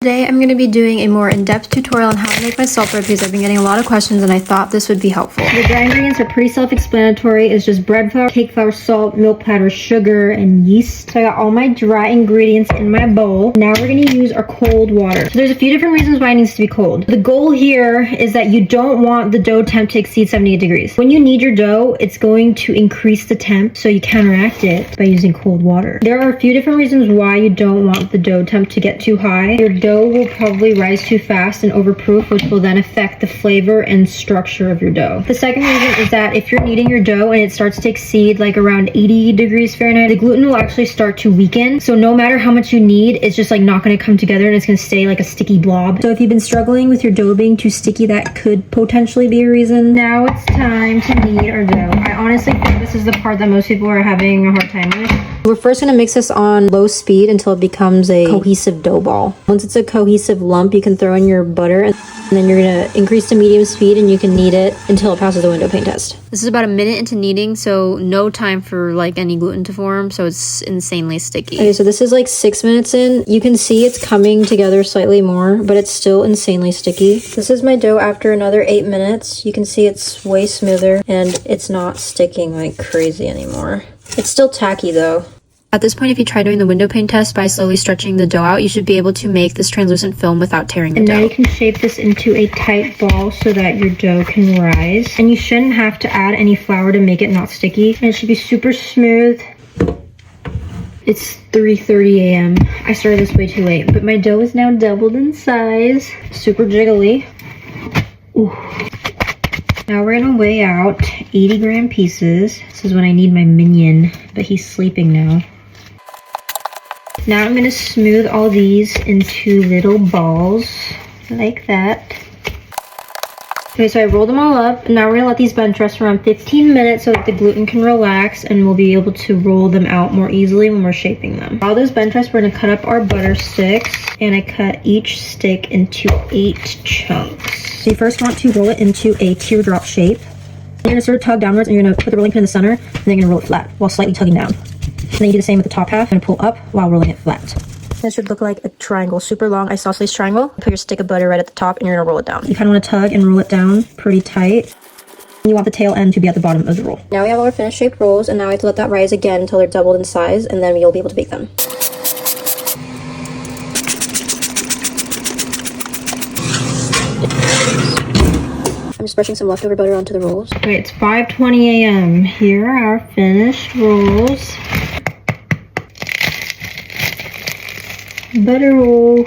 Today I'm going to be doing a more in-depth tutorial on how to make my salt bread because I've been getting a lot of questions and I thought this would be helpful. The dry ingredients are pretty self-explanatory. It's just bread flour, cake flour, salt, milk powder, sugar, and yeast. So I got all my dry ingredients in my bowl. Now we're going to use our cold water. So there's a few different reasons why it needs to be cold. The goal here is that you don't want the dough temp to exceed 78 degrees. When you knead your dough, it's going to increase the temp, so you counteract it by using cold water. There are a few different reasons why you don't want the dough temp to get too high. Your dough will probably rise too fast and overproof, which will then affect the flavor and structure of your dough. The second reason is that if you're kneading your dough and it starts to exceed like around 80 degrees Fahrenheit, the gluten will actually start to weaken. So no matter how much you knead, it's just like not going to come together and it's going to stay like a sticky blob. So if you've been struggling with your dough being too sticky, that could potentially be a reason. Now it's time to knead our dough. I honestly think this is the part that most people are having a hard time with. We're first going to mix this on low speed until it becomes a cohesive dough ball. Once it's a cohesive lump, you can throw in your butter and then you're going to increase to medium speed and you can knead it until it passes the window pane test. This is about a minute into kneading, so no time for like any gluten to form, so it's insanely sticky. Okay, so this is like 6 minutes in. You can see it's coming together slightly more, but it's still insanely sticky. This is my dough after another 8 minutes. You can see it's way smoother and it's not sticking like crazy anymore. It's still tacky though. At this point, if you try doing the window pane test by slowly stretching the dough out, you should be able to make this translucent film without tearing the dough. And now you can shape this into a tight ball so that your dough can rise. And you shouldn't have to add any flour to make it not sticky. And it should be super smooth. It's 3:30 a.m. I started this way too late, but my dough is now doubled in size. Super jiggly. Ooh. Now we're gonna weigh out 80-gram pieces. This is when I need my minion, but he's sleeping now. Now I'm gonna smooth all these into little balls, like that. Okay, so I rolled them all up, and now we're gonna let these bench rest for around 15 minutes so that the gluten can relax, and we'll be able to roll them out more easily when we're shaping them. While those bench rest, we're gonna cut up our butter sticks, and I cut each stick into 8 chunks. So you first want to roll it into a teardrop shape. You're gonna sort of tug downwards, and you're gonna put the rolling pin in the center, and then you're gonna roll it flat while slightly tugging down. And then you do the same with the top half and pull up while rolling it flat. This should look like a triangle, super long isosceles triangle. Put your stick of butter right at the top and you're gonna roll it down. You kind of want to tug and roll it down pretty tight. You want the tail end to be at the bottom of the roll. Now we have all our finished shaped rolls, and now I have to let that rise again until they're doubled in size, and then you'll be able to bake them. I'm just brushing some leftover butter onto the rolls. Okay, it's 5:20 a.m. Here are our finished rolls. Butter roll.